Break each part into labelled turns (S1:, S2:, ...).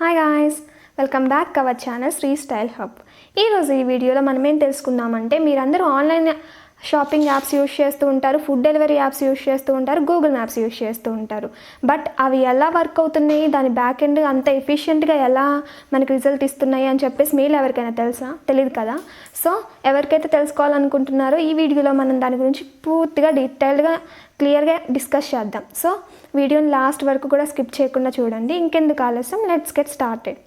S1: Hi guys, welcome back our channel Shri style hub. ఈరోజు ఈ వీడియోలో మనం ఏం తెలుసుకుందామంటే, మీరందరూ ఆన్లైన్ షాపింగ్ యాప్స్ యూజ్ చేస్తూ ఉంటారు, ఫుడ్ డెలివరీ యాప్స్ యూజ్ చేస్తూ ఉంటారు, గూగుల్ మ్యాప్స్ యూజ్ చేస్తూ ఉంటారు. బట్ అవి ఎలా వర్క్ అవుతున్నాయి, దాని బ్యాక్ ఎండ్ అంత ఎఫిషియెంట్గా ఎలా మనకి రిజల్ట్ ఇస్తున్నాయి అని చెప్పేసి మీరు ఎవరికైనా తెలియదు కదా. సో ఎవరికైతే తెలుసుకోవాలనుకుంటున్నారో ఈ వీడియోలో మనం దాని గురించి పూర్తిగా డీటెయిల్డ్గా క్లియర్గా డిస్కస్ చేద్దాం. సో వీడియోని లాస్ట్ వరకు కూడా స్కిప్ చేయకుండా చూడండి. ఇంకెందుకు ఆలస్యం, let's get started.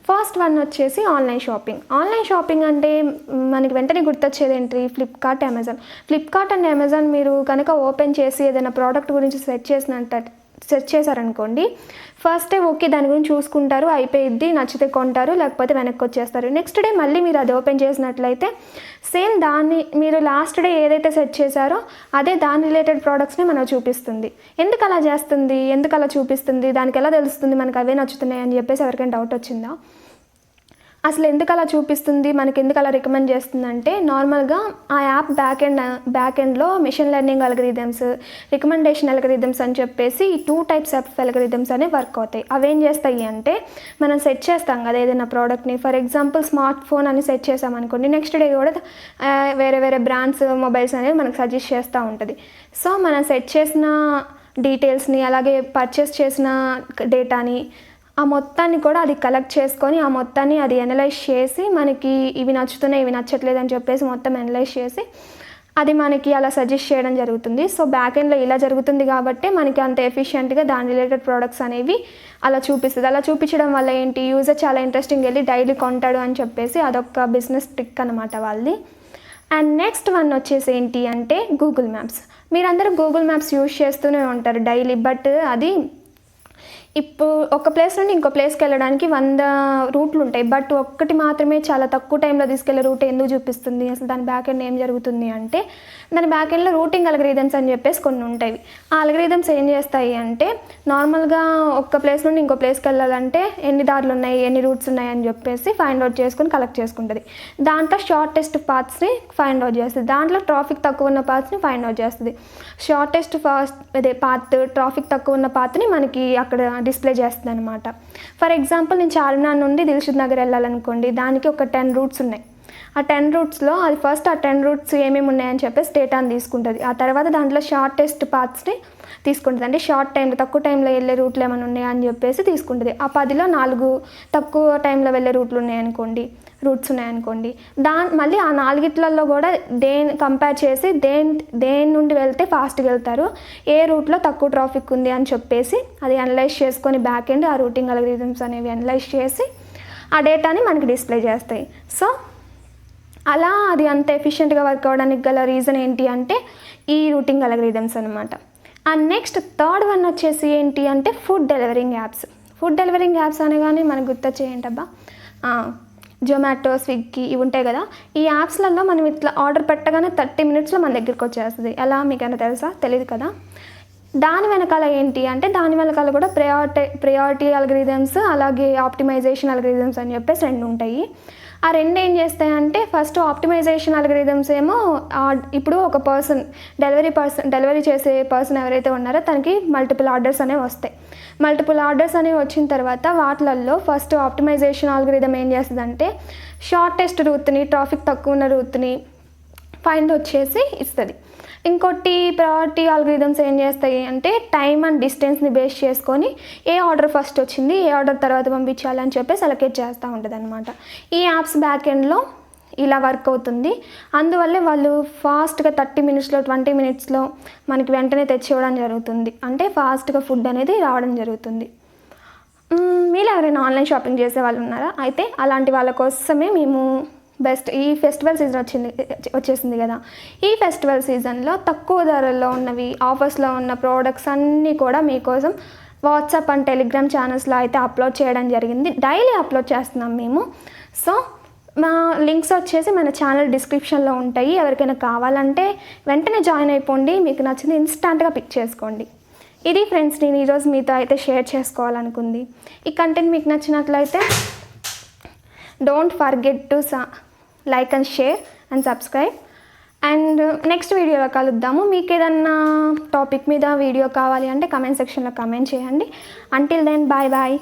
S1: First one వచ్చేసి ఆన్లైన్ షాపింగ్. ఆన్లైన్ షాపింగ్ అంటే మనకి వెంటనే గుర్తొచ్చేది ఏంటి? Flipkart, Amazon. Flipkart and Amazon మీరు కనుక ఓపెన్ చేసి ఏదైనా ప్రోడక్ట్ గురించి సెర్చ్ చేశారనుకోండి, ఫస్ట్ డే ఓకే దాని గురించి చూసుకుంటారు, అయిపోయిద్ది, నచ్చితే కొంటారు, లేకపోతే వెనక్కి వచ్చేస్తారు. నెక్స్ట్ డే మళ్ళీ మీరు అది ఓపెన్ చేసినట్లయితే సేమ్ దాన్ని మీరు లాస్ట్ డే ఏదైతే సెర్చ్ చేశారో అదే దాని రిలేటెడ్ ప్రోడక్ట్స్ని మనకు చూపిస్తుంది. ఎందుకు అలా చేస్తుంది, ఎందుకు అలా చూపిస్తుంది, దానికి ఎలా తెలుస్తుంది మనకు అవే నచ్చుతున్నాయి అని చెప్పేసి ఎవరికైనా డౌట్ వచ్చిందా? అసలు ఎందుకు అలా చూపిస్తుంది, మనకి ఎందుకు అలా రికమెండ్ చేస్తుందంటే, నార్మల్గా ఆ యాప్ బ్యాక్ ఎండ్లో machine learning algorithms, recommendation algorithms అని చెప్పేసి ఈ 2 టైప్స్ ఆఫ్ అల్గరిథమ్స్ అనేవి వర్క్ అవుతాయి. అవేం చేస్తాయి అంటే, మనం సెట్ చేస్తాం కదా ఏదైనా ప్రోడక్ట్ని, ఫర్ ఎగ్జాంపుల్ స్మార్ట్ ఫోన్ అని సెట్ చేసామనుకోండి, నెక్స్ట్ డే కూడా వేరే బ్రాండ్స్ మొబైల్స్ అనేవి మనకు సజెస్ట్ చేస్తూ ఉంటుంది. సో మనం సెట్ చేసిన డీటెయిల్స్ని, అలాగే పర్చేస్ చేసిన డేటాని, ఆ మొత్తాన్ని కూడా అది కలెక్ట్ చేసుకొని ఆ మొత్తాన్ని అది అనలైజ్ చేసి మనకి ఇవి నచ్చుతున్నాయి, ఇవి నచ్చట్లేదు అని చెప్పేసి మొత్తం అనలైజ్ చేసి అది మనకి అలా సజెస్ట్ చేయడం జరుగుతుంది. సో బ్యాక్ ఎండ్లో ఇలా జరుగుతుంది కాబట్టి మనకి అంత ఎఫిషియెంట్గా దాని రిలేటెడ్ ప్రోడక్ట్స్ అనేవి అలా చూపిస్తుంది. అలా చూపించడం వల్ల ఏంటి, యూజర్ చాలా ఇంట్రెస్టింగ్ వెళ్ళి డైలీ కొంటాడు అని చెప్పేసి అదొక బిజినెస్ ట్రిక్ అనమాట వాళ్ళది. అండ్ నెక్స్ట్ వన్ వచ్చేసి ఏంటి అంటే గూగుల్ మ్యాప్స్. మీరందరూ గూగుల్ మ్యాప్స్ యూజ్ చేస్తూనే ఉంటారు డైలీ. బట్ అది ఇప్పుడు ఒక ప్లేస్ నుండి ఇంకో ప్లేస్కి వెళ్ళడానికి 100 రూట్లు ఉంటాయి. బట్ ఒక్కటి మాత్రమే చాలా తక్కువ టైంలో తీసుకెళ్లే రూట్ ఎందుకు చూపిస్తుంది? అసలు దాని బ్యాక్ ఎండ్ ఏం జరుగుతుంది అంటే, దాని బ్యాక్ ఎండ్లో రూటింగ్ అల్గరిథమ్స్ అని చెప్పేసి కొన్ని ఉంటాయి. ఆ అల్గరిథమ్స్ ఏం చేస్తాయి అంటే, నార్మల్గా ఒక ప్లేస్ నుండి ఇంకో ప్లేస్కి వెళ్ళాలంటే ఎన్ని దారులు ఉన్నాయి, ఎన్ని రూట్స్ ఉన్నాయి అని చెప్పేసి ఫైండ్ అవుట్ చేసుకొని కలెక్ట్ చేసుకుంటుంది. దాంట్లో షార్టెస్ట్ పాత్స్ని ఫైండ్ అవుట్ చేస్తుంది, దాంట్లో ట్రాఫిక్ తక్కువ ఉన్న పాత్స్ని ఫైండ్ అవుట్ చేస్తుంది. షార్టెస్ట్ పాత్, ట్రాఫిక్ తక్కువ ఉన్న పాత్ని మనకి అక్కడ డిస్ప్లే చేస్తుంది అనమాట. ఫర్ ఎగ్జాంపుల్ నేను చార్మినార్ నుండి దిల్షుద్ నగర్ వెళ్ళాలనుకోండి, దానికి ఒక 10 రూట్స్ ఉన్నాయి. ఆ 10 రూట్స్లో అది ఫస్ట్ ఆ 10 రూట్స్ ఏమేమి ఉన్నాయని చెప్పేసి డేటాని తీసుకుంటుంది. ఆ తర్వాత దాంట్లో షార్టెస్ట్ పాత్స్ని తీసుకుంటుంది, అంటే షార్ట్ టైంలో తక్కువ టైంలో వెళ్ళే రూట్లు ఏమైనా ఉన్నాయా అని చెప్పేసి తీసుకుంటుంది. ఆ 10లో 4 తక్కువ టైంలో వెళ్ళే రూట్స్ ఉన్నాయనుకోండి, మళ్ళీ ఆ 4గిట్లలో కూడా కంపేర్ చేసి దేని నుండి వెళ్తే ఫాస్ట్గా వెళ్తారు, ఏ రూట్లో తక్కువ ట్రాఫిక్ ఉంది అని చెప్పేసి అది అనలైజ్ చేసుకొని బ్యాక్ ఎండ్ ఆ రూటింగ్ అల్గరిథమ్స్ అనేవి అనలైజ్ చేసి ఆ డేటాని మనకి డిస్ప్లే చేస్తాయి. సో అలా అది అంత ఎఫిషియెంట్గా వర్క్ అవ్వడానికి గల రీజన్ ఏంటి అంటే ఈ రూటింగ్ అల్గరిథమ్స్ అనమాట. అండ్ నెక్స్ట్ థర్డ్ వన్ వచ్చేసి ఏంటి అంటే food delivering apps. Food delivering apps అనగానే మనకు గుర్తొచ్చే ఏంటబ్బా, జొమాటో, స్విగ్గీ ఇవి ఉంటాయి కదా. ఈ యాప్స్లలో మనం ఇట్లా ఆర్డర్ పెట్టగానే 30 మినిట్స్లో మన దగ్గరికి వచ్చేస్తుంది. ఎలా మీకైనా తెలుసా? తెలియదు కదా. దాని వెనకాల ఏంటి అంటే, దాని వెనకాల కూడా ప్రయారిటీ అల్గరిథమ్స్, అలాగే ఆప్టిమైజేషన్ అల్గరిథమ్స్ అని చెప్పేసి 2 ఉంటాయి. ఆ 2 ఏం చేస్తాయంటే, ఫస్ట్ ఆప్టిమైజేషన్ అల్గరిథమ్స్ ఏమో ఇప్పుడు ఒక డెలివరీ చేసే పర్సన్ ఎవరైతే ఉన్నారో తనకి మల్టిపుల్ ఆర్డర్స్ అనేవి వస్తాయి. మల్టిపుల్ ఆర్డర్స్ అనేవి వచ్చిన తర్వాత వాటిలలో ఫస్ట్ ఆప్టిమైజేషన్ అల్గరిథం ఏం చేస్తుందంటే, షార్టెస్ట్ రూట్ని, ట్రాఫిక్ తక్కువ ఉన్న రూట్ని ఫైండ్ అవుట్ చేసి ఇస్తుంది. ఇంకోటి ప్రయారిటీ అల్గరిథమ్స్ ఏం చేస్తాయి అంటే, టైమ్ అండ్ డిస్టెన్స్ని బేస్ చేసుకొని ఏ ఆర్డర్ ఫస్ట్ వచ్చింది, ఏ ఆర్డర్ తర్వాత పంపించాలని చెప్పేసి అలొకేట్ చేస్తూ ఉంటుంది అనమాట. ఈ యాప్స్ బ్యాక్ ఎండ్లో ఇలా వర్క్ అవుతుంది. అందువల్లే వాళ్ళు ఫాస్ట్గా 30 మినిట్స్లో 20 మినిట్స్లో మనకి వెంటనే తెచ్చివ్వడం జరుగుతుంది, అంటే ఫాస్ట్గా ఫుడ్ అనేది రావడం జరుగుతుంది. మీరు ఎవరైనా ఆన్లైన్ షాపింగ్ చేసే వాళ్ళు ఉన్నారా? అయితే అలాంటి వాళ్ళ కోసమే మేము ఈ ఫెస్టివల్ సీజన్ వచ్చేసింది కదా. ఈ ఫెస్టివల్ సీజన్లో తక్కువ ధరల్లో ఉన్నవి, ఆఫర్స్లో ఉన్న ప్రోడక్ట్స్ అన్నీ కూడా మీకోసం వాట్సాప్ అండ్ టెలిగ్రామ్ ఛానల్స్లో అయితే అప్లోడ్ చేయడం జరిగింది. డైలీ అప్లోడ్ చేస్తున్నాం మేము. సో మా లింక్స్ వచ్చేసి మన ఛానల్ డిస్క్రిప్షన్లో ఉంటాయి. ఎవరికైనా కావాలంటే వెంటనే జాయిన్ అయిపోండి, మీకు నచ్చింది ఇన్స్టాంట్గా పిక్ చేసుకోండి. ఇది ఫ్రెండ్స్, నేను ఈరోజు మీతో అయితే షేర్ చేసుకోవాలనుకుంది. ఈ కంటెంట్ మీకు నచ్చినట్లయితే don't forget to like and share and subscribe. And next వీడియోలో కలుద్దాము. మీకు ఏదన్నా టాపిక్ మీద వీడియో కావాలి అంటే కమెంట్ సెక్షన్లో కమెంట్ చేయండి. Until then bye bye.